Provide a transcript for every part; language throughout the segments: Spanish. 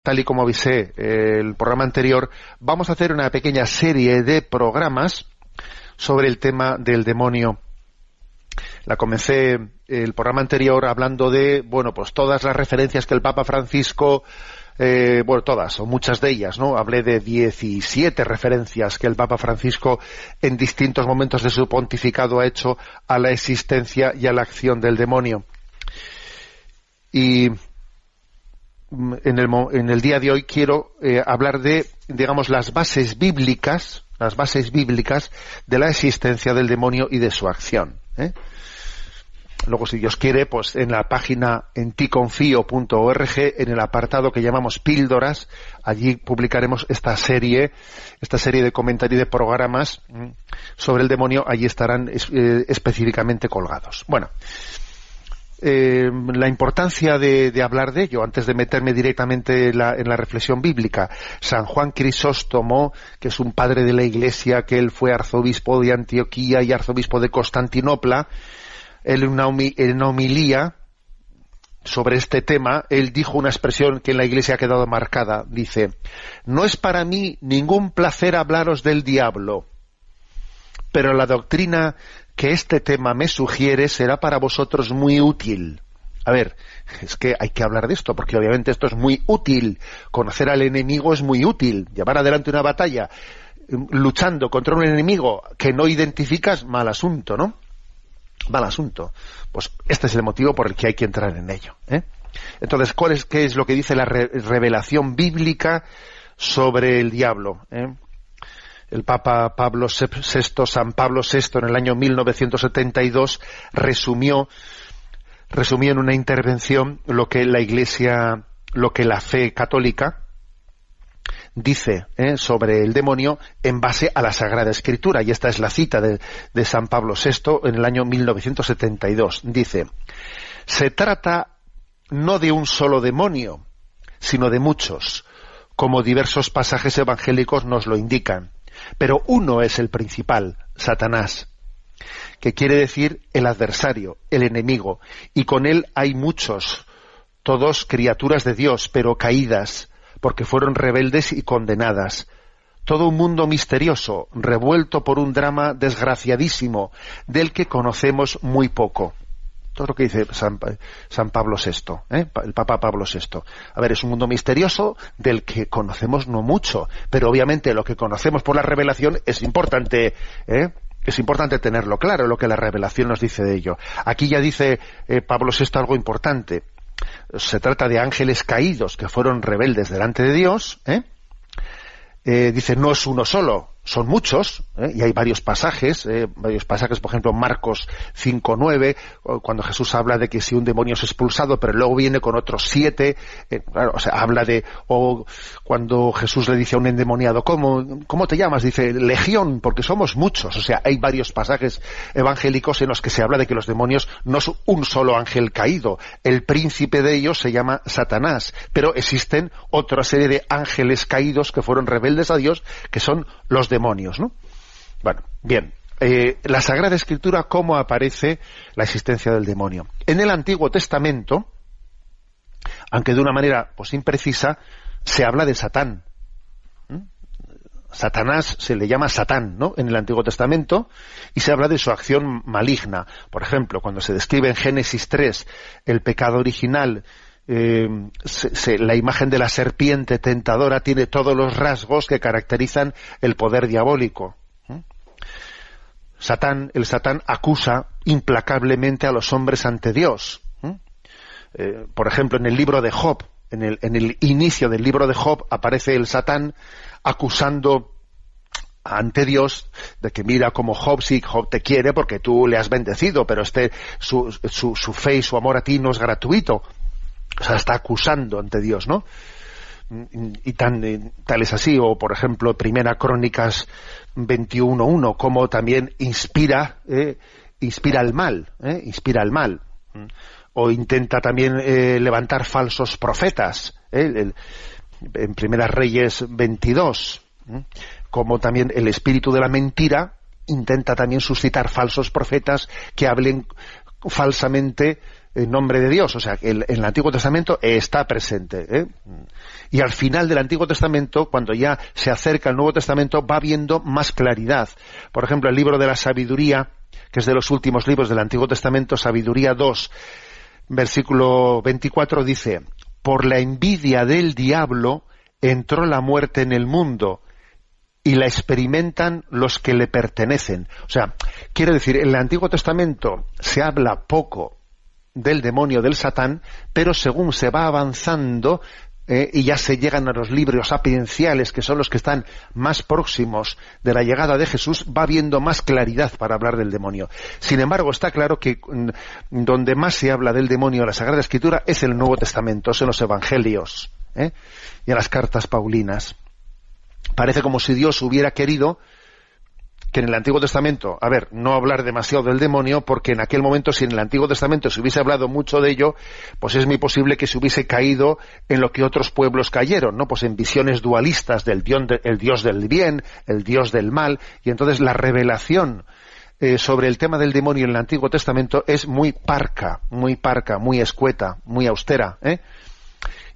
tal y como avisé el programa anterior, vamos a hacer una pequeña serie de programas sobre el tema del demonio. La comencé el programa anterior hablando de, pues todas las referencias que el Papa Francisco, todas o muchas de ellas, ¿no? Hablé de 17 referencias que el Papa Francisco en distintos momentos de su pontificado ha hecho a la existencia y a la acción del demonio. Y en el día de hoy quiero hablar de, digamos, las bases bíblicas de la existencia del demonio y de su acción. Luego, si Dios quiere, pues en la página en ticonfio.org, en el apartado que llamamos Píldoras, allí publicaremos esta serie de comentarios y de programas sobre el demonio, allí estarán específicamente colgados. Bueno, la importancia de hablar de ello, antes de meterme directamente en la reflexión bíblica. San Juan Crisóstomo, que es un padre de la Iglesia, que él fue arzobispo de Antioquía y arzobispo de Constantinopla, él en una homilía sobre este tema, él dijo una expresión que en la Iglesia ha quedado marcada. Dice: no es para mí ningún placer hablaros del diablo, pero la doctrina que este tema me sugiere será para vosotros muy útil. A ver, es que hay que hablar de esto, porque obviamente esto es muy útil. Conocer al enemigo es muy útil. Llevar adelante una batalla luchando contra un enemigo que no identificas, mal asunto, ¿no? Mal asunto. Pues este es el motivo por el que hay que entrar en ello, Entonces, ¿qué es lo que dice la revelación bíblica sobre el diablo? El Papa Pablo VI, San Pablo VI, en el año 1972, resumió en una intervención lo que la Iglesia, lo que la fe católica dice sobre el demonio en base a la Sagrada Escritura. Y esta es la cita de San Pablo VI en el año 1972. Dice: se trata no de un solo demonio, sino de muchos, como diversos pasajes evangélicos nos lo indican. Pero uno es el principal, Satanás, que quiere decir el adversario, el enemigo, y con él hay muchos, todos criaturas de Dios, pero caídas, porque fueron rebeldes y condenadas. Todo un mundo misterioso, revuelto por un drama desgraciadísimo, del que conocemos muy poco. Todo lo que dice San Pablo VI, el Papa Pablo VI. A ver, es un mundo misterioso del que conocemos no mucho, pero obviamente lo que conocemos por la revelación es importante, es importante tenerlo claro, lo que la revelación nos dice de ello. Aquí ya dice Pablo VI algo importante. Se trata de ángeles caídos que fueron rebeldes delante de Dios. Dice, no es uno solo, son muchos, y hay varios pasajes, por ejemplo, Marcos 5:9, cuando Jesús habla de que si un demonio es expulsado, pero luego viene con otros 7, claro, o sea, habla de, o cuando Jesús le dice a un endemoniado, ¿cómo te llamas? Dice, Legión, porque somos muchos. O sea, hay varios pasajes evangélicos en los que se habla de que los demonios no es un solo ángel caído, el príncipe de ellos se llama Satanás, pero existen otra serie de ángeles caídos que fueron rebeldes a Dios, que son los demonios, ¿no? Bueno, bien. La Sagrada Escritura, ¿cómo aparece la existencia del demonio? En el Antiguo Testamento, aunque de una manera pues imprecisa, se habla de Satán. Satanás se le llama Satán, ¿no?, en el Antiguo Testamento, y se habla de su acción maligna. Por ejemplo, cuando se describe en Génesis 3 el pecado original, la imagen de la serpiente tentadora tiene todos los rasgos que caracterizan el poder diabólico. El Satán acusa implacablemente a los hombres ante Dios. Por ejemplo, en el libro de Job, en el inicio del libro de Job, aparece el Satán acusando ante Dios de que mira como Job te quiere porque tú le has bendecido, pero su fe y su amor a ti no es gratuito. O sea, está acusando ante Dios, ¿no? Y tal es así. O, por ejemplo, Primera Crónicas 21:1, como también inspira el mal. O intenta también levantar falsos profetas. En Primera Reyes 22. Como también el espíritu de la mentira intenta también suscitar falsos profetas que hablen falsamente en nombre de Dios, o sea, que en el Antiguo Testamento está presente, ¿eh? Y al final del Antiguo Testamento, cuando ya se acerca el Nuevo Testamento, va viendo más claridad. Por ejemplo, el libro de la Sabiduría, que es de los últimos libros del Antiguo Testamento, Sabiduría 2, versículo 24, dice: por la envidia del diablo entró la muerte en el mundo, y la experimentan los que le pertenecen. O sea, quiere decir, en el Antiguo Testamento se habla poco del demonio, del Satán, pero según se va avanzando y ya se llegan a los libros sapienciales, que son los que están más próximos de la llegada de Jesús, va habiendo más claridad para hablar del demonio. Sin embargo, está claro que donde más se habla del demonio en la Sagrada Escritura es en el Nuevo Testamento, es en los Evangelios, y en las cartas paulinas. Parece como si Dios hubiera querido que en el Antiguo Testamento, no hablar demasiado del demonio, porque en aquel momento, si en el Antiguo Testamento se hubiese hablado mucho de ello, pues es muy posible que se hubiese caído en lo que otros pueblos cayeron, ¿no? Pues en visiones dualistas del el Dios del bien, el Dios del mal, y entonces la revelación sobre el tema del demonio en el Antiguo Testamento es muy parca, muy escueta, muy austera,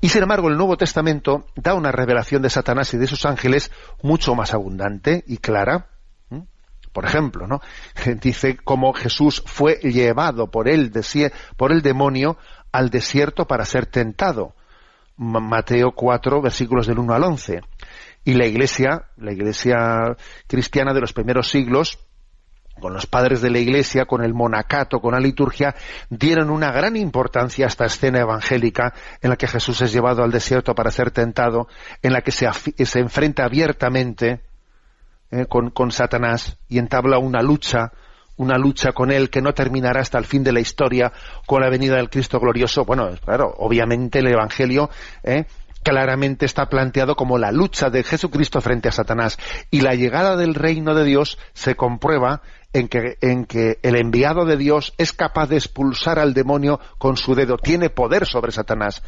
Y sin embargo, el Nuevo Testamento da una revelación de Satanás y de sus ángeles mucho más abundante y clara. Por ejemplo, ¿no? Dice cómo Jesús fue llevado por el demonio al desierto para ser tentado. Mateo 4, versículos del 1 al 11. Y la iglesia cristiana de los primeros siglos, con los padres de la Iglesia, con el monacato, con la liturgia, dieron una gran importancia a esta escena evangélica en la que Jesús es llevado al desierto para ser tentado, en la que se enfrenta abiertamente con Satanás y entabla una lucha con él que no terminará hasta el fin de la historia, con la venida del Cristo glorioso. Bueno, claro, obviamente el Evangelio claramente está planteado como la lucha de Jesucristo frente a Satanás, y la llegada del reino de Dios se comprueba en que el enviado de Dios es capaz de expulsar al demonio con su dedo, tiene poder sobre Satanás,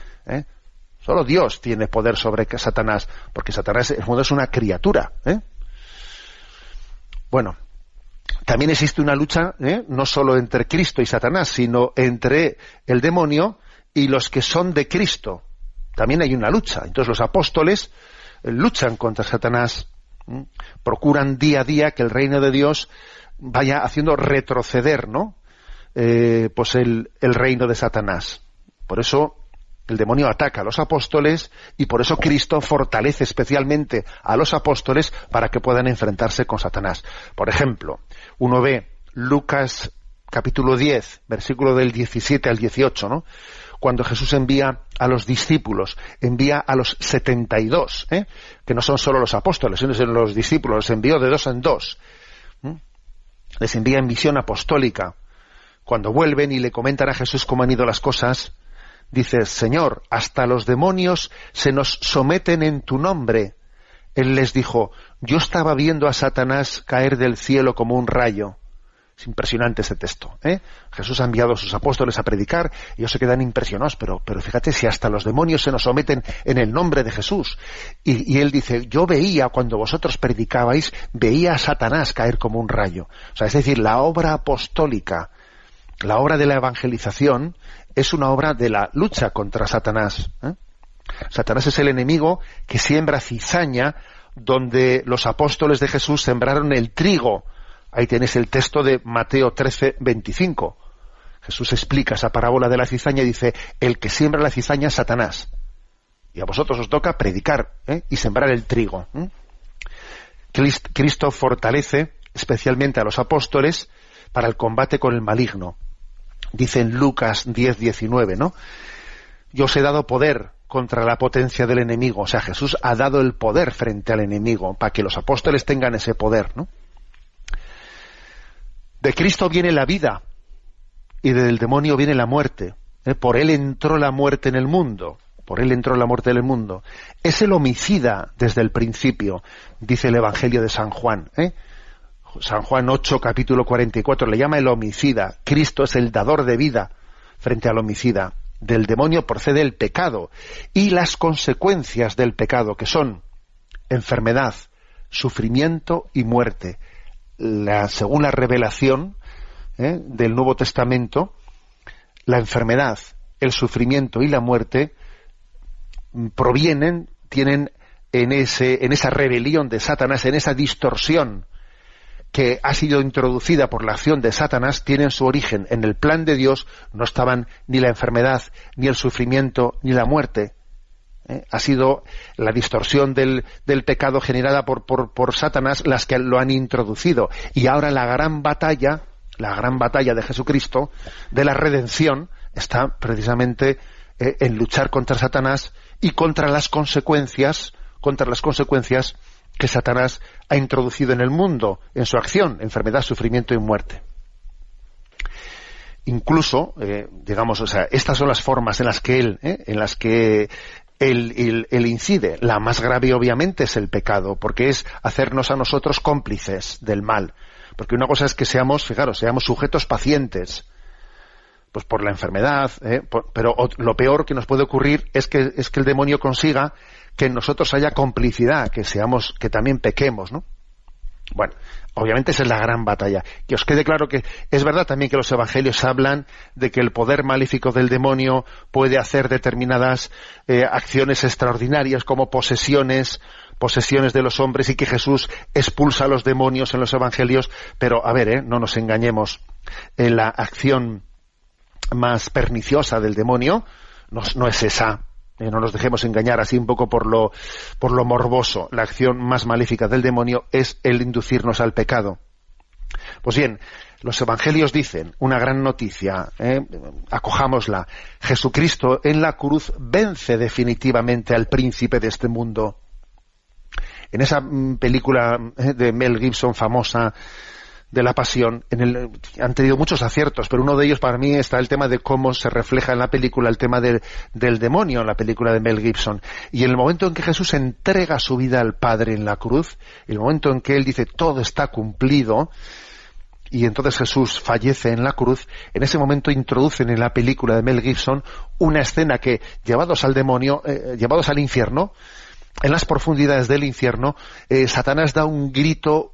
Solo Dios tiene poder sobre Satanás, porque Satanás en el fondo es una criatura, Bueno, también existe una lucha, no solo entre Cristo y Satanás, sino entre el demonio y los que son de Cristo. También hay una lucha. Entonces los apóstoles luchan contra Satanás, procuran día a día que el reino de Dios vaya haciendo retroceder, ¿no? Pues el reino de Satanás. Por eso el demonio ataca a los apóstoles, y por eso Cristo fortalece especialmente a los apóstoles para que puedan enfrentarse con Satanás. Por ejemplo, uno ve Lucas capítulo 10, versículo del 17 al 18, ¿no? Cuando Jesús envía a los discípulos, envía a los 72, que no son solo los apóstoles, sino los discípulos, los envió de dos en dos. Les envía en misión apostólica. Cuando vuelven y le comentan a Jesús cómo han ido las cosas, dice: Señor, hasta los demonios se nos someten en tu nombre. Él les dijo: yo estaba viendo a Satanás caer del cielo como un rayo. Es impresionante ese texto, Jesús ha enviado a sus apóstoles a predicar, y ellos se quedan impresionados, pero fíjate, si hasta los demonios se nos someten en el nombre de Jesús. Y él dice: yo veía, cuando vosotros predicabais, veía a Satanás caer como un rayo. O sea, es decir, la obra apostólica, la obra de la evangelización, es una obra de la lucha contra Satanás. Satanás es el enemigo que siembra cizaña donde los apóstoles de Jesús sembraron el trigo. Ahí tienes el texto de Mateo 13, 25. Jesús explica esa parábola de la cizaña y dice: el que siembra la cizaña es Satanás. Y a vosotros os toca predicar y sembrar el trigo. Cristo fortalece especialmente a los apóstoles para el combate con el maligno. Dice en Lucas 10, 19, ¿no? Yo os he dado poder contra la potencia del enemigo. O sea, Jesús ha dado el poder frente al enemigo para que los apóstoles tengan ese poder, ¿no? De Cristo viene la vida y del demonio viene la muerte. Por él entró la muerte en el mundo. Por él entró la muerte en el mundo. Es el homicida desde el principio, dice el Evangelio de San Juan. San Juan 8, capítulo 44, le llama el homicida. Cristo es el dador de vida frente al homicida. Del demonio procede el pecado y las consecuencias del pecado, que son enfermedad, sufrimiento y muerte. Según la revelación del Nuevo Testamento, la enfermedad, el sufrimiento y la muerte tienen en esa rebelión de Satanás, en esa distorsión que ha sido introducida por la acción de Satanás, tienen su origen en el plan de Dios. No estaban ni la enfermedad, ni el sufrimiento, ni la muerte. Ha sido la distorsión del pecado generada por Satanás las que lo han introducido. Y ahora la gran batalla de Jesucristo, de la redención, está precisamente en luchar contra Satanás y contra las consecuencias que Satanás ha introducido en el mundo, en su acción, enfermedad, sufrimiento y muerte. Incluso, estas son las formas en las que él incide. La más grave, obviamente, es el pecado, porque es hacernos a nosotros cómplices del mal. Porque una cosa es que seamos sujetos pacientes, pues por la enfermedad, pero lo peor que nos puede ocurrir es que el demonio consiga que en nosotros haya complicidad, que también pequemos, ¿no? Bueno, obviamente esa es la gran batalla. Que os quede claro que es verdad también que los evangelios hablan de que el poder maléfico del demonio puede hacer determinadas acciones extraordinarias como posesiones de los hombres, y que Jesús expulsa a los demonios en los evangelios, pero a ver, no nos engañemos, la acción más perniciosa del demonio no es esa. No nos dejemos engañar así un poco por lo morboso. La acción más maléfica del demonio es el inducirnos al pecado. Pues bien, los evangelios dicen una gran noticia, acojámosla: Jesucristo en la cruz vence definitivamente al príncipe de este mundo. En esa película de Mel Gibson famosa de la Pasión, han tenido muchos aciertos, pero uno de ellos para mí está el tema de cómo se refleja en la película el tema del demonio en la película de Mel Gibson. Y en el momento en que Jesús entrega su vida al Padre en la cruz, el momento en que él dice todo está cumplido, y entonces Jesús fallece en la cruz, en ese momento introducen en la película de Mel Gibson una escena que, llevados al infierno, en las profundidades del infierno, Satanás da un grito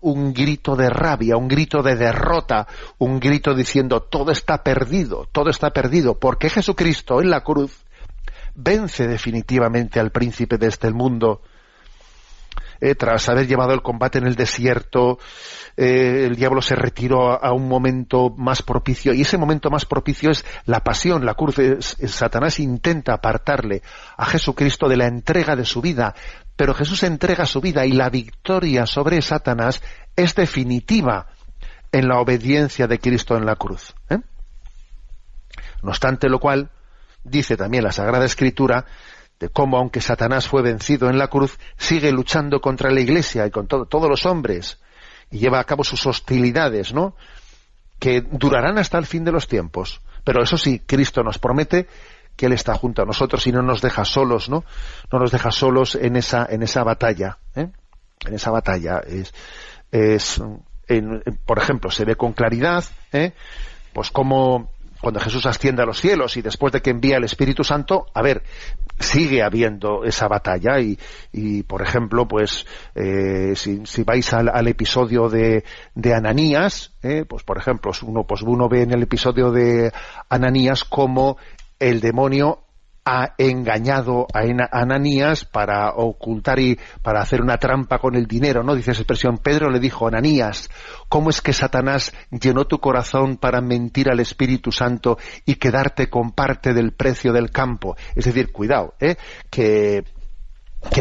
de rabia, un grito de derrota, un grito diciendo todo está perdido, porque Jesucristo en la cruz vence definitivamente al príncipe de este mundo. Tras haber llevado el combate en el desierto, el diablo se retiró a un momento más propicio, y ese momento más propicio es la pasión, la cruz. Satanás intenta apartarle a Jesucristo de la entrega de su vida, pero Jesús entrega su vida, y la victoria sobre Satanás es definitiva en la obediencia de Cristo en la cruz. No obstante lo cual, dice también la Sagrada Escritura, de cómo, aunque Satanás fue vencido en la cruz, sigue luchando contra la Iglesia y con todos los hombres, y lleva a cabo sus hostilidades, ¿no?, que durarán hasta el fin de los tiempos. Pero eso sí, Cristo nos promete que Él está junto a nosotros y no nos deja solos, ¿no? No nos deja solos en esa batalla, En esa batalla por ejemplo, se ve con claridad, pues como cuando Jesús asciende a los cielos y después de que envía el Espíritu Santo, sigue habiendo esa batalla, y por ejemplo, pues si vais al episodio de Ananías, pues por ejemplo, uno ve en el episodio de Ananías cómo el demonio ha engañado a Ananías para ocultar y para hacer una trampa con el dinero, ¿no? Dice esa expresión: Pedro le dijo: Ananías, ¿cómo es que Satanás llenó tu corazón para mentir al Espíritu Santo y quedarte con parte del precio del campo? Es decir, cuidado, que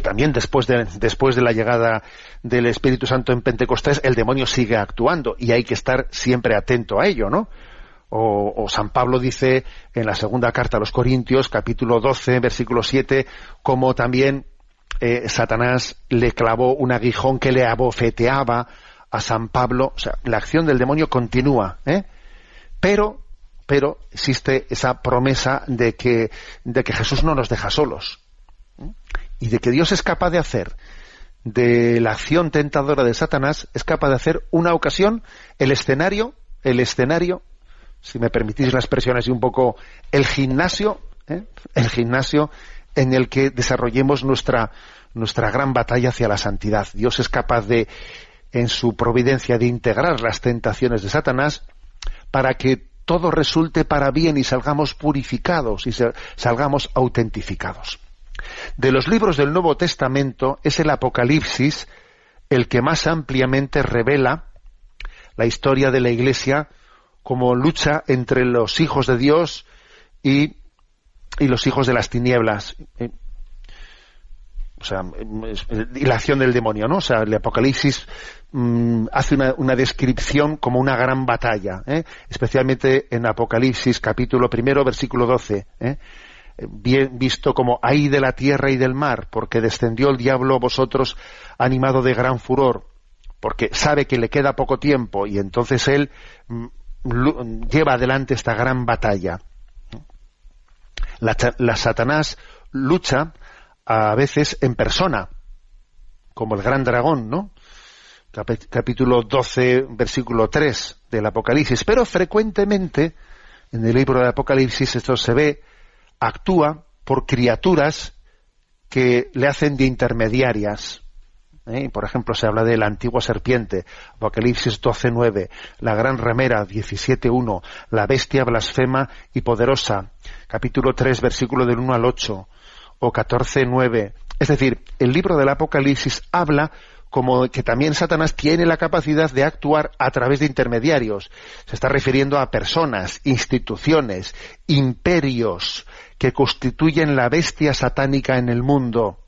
también después de la llegada del Espíritu Santo en Pentecostés, el demonio sigue actuando, y hay que estar siempre atento a ello, ¿no? O San Pablo dice en la segunda carta a los Corintios, capítulo 12, versículo 7, como también Satanás le clavó un aguijón que le abofeteaba a San Pablo. O sea, la acción del demonio continúa, pero existe esa promesa de que Jesús no nos deja solos, y de que Dios es capaz de hacer de la acción tentadora de Satanás, es capaz de hacer una ocasión, el escenario, si me permitís la expresión así un poco, el gimnasio en el que desarrollemos nuestra gran batalla hacia la santidad. Dios es capaz de, en su providencia, de integrar las tentaciones de Satanás para que todo resulte para bien y salgamos purificados y salgamos autentificados. De los libros del Nuevo Testamento es el Apocalipsis el que más ampliamente revela la historia de la Iglesia como lucha entre los hijos de Dios y los hijos de las tinieblas. O sea, y la acción del demonio, ¿no? O sea, el Apocalipsis hace una descripción como una gran batalla, especialmente en Apocalipsis capítulo 1, versículo 12, bien visto como ay de la tierra y del mar, porque descendió el diablo a vosotros animado de gran furor, porque sabe que le queda poco tiempo y entonces él lleva adelante esta gran batalla. La Satanás lucha a veces en persona, como el gran dragón, ¿no? Capítulo 12, versículo 3 del Apocalipsis, pero frecuentemente en el libro del Apocalipsis esto se ve, actúa por criaturas que le hacen de intermediarias. Por ejemplo, se habla de la antigua serpiente, Apocalipsis 12:9, la gran ramera, 17:1, la bestia blasfema y poderosa, capítulo 3, versículo del 1 al 8, o 14:9. Es decir, el libro del Apocalipsis habla como que también Satanás tiene la capacidad de actuar a través de intermediarios. Se está refiriendo a personas, instituciones, imperios que constituyen la bestia satánica en el mundo.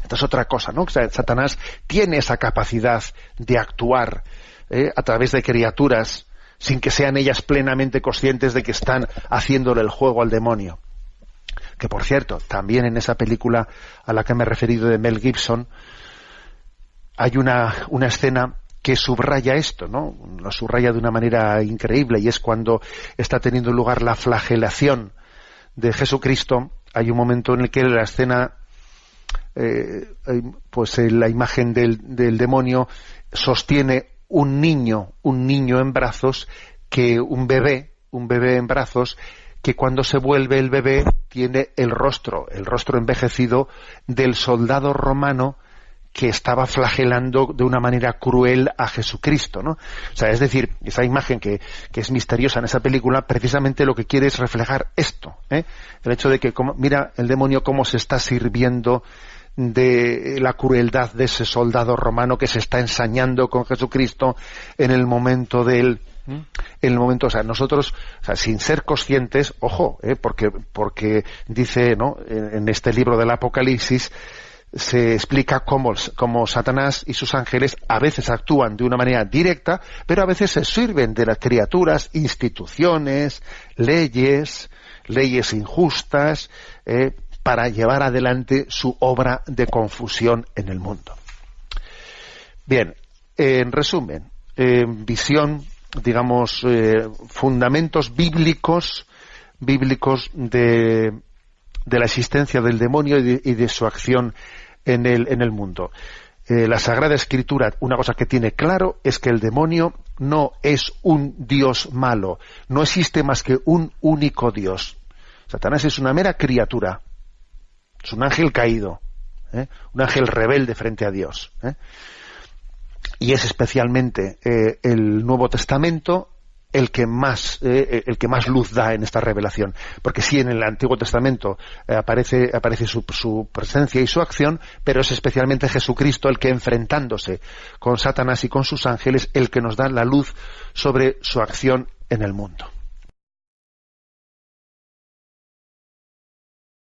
Esta es otra cosa, ¿no? O sea, Satanás tiene esa capacidad de actuar a través de criaturas sin que sean ellas plenamente conscientes de que están haciéndole el juego al demonio. Que por cierto, también en esa película a la que me he referido de Mel Gibson, hay una escena que subraya esto, ¿no? Lo subraya de una manera increíble, y es cuando está teniendo lugar la flagelación de Jesucristo. Hay un momento en el que la escena, pues la imagen del demonio sostiene un niño en brazos, un bebé en brazos, que cuando se vuelve el bebé tiene el rostro envejecido del soldado romano que estaba flagelando de una manera cruel a Jesucristo, ¿no? O sea, es decir, esa imagen que es misteriosa en esa película, precisamente lo que quiere es reflejar esto, el hecho de que, mira el demonio cómo se está sirviendo de la crueldad de ese soldado romano que se está ensañando con Jesucristo en el momento o sea, nosotros, o sea, sin ser conscientes, ojo, porque dice, ¿no?, en este libro del Apocalipsis se explica cómo Satanás y sus ángeles a veces actúan de una manera directa, pero a veces se sirven de las criaturas, instituciones, leyes injustas, para llevar adelante su obra de confusión en el mundo. Bien, en resumen, visión, digamos, fundamentos bíblicos de la existencia del demonio y de su acción en el mundo. La Sagrada Escritura, una cosa que tiene claro es que el demonio no es un Dios malo, no existe más que un único Dios. Satanás es una mera criatura, es un ángel caído, un ángel rebelde frente a Dios. Y es especialmente el Nuevo Testamento el que más luz da en esta revelación, porque sí, en el Antiguo Testamento aparece su presencia y su acción, pero es especialmente Jesucristo el que, enfrentándose con Satanás y con sus ángeles, el que nos da la luz sobre su acción en el mundo.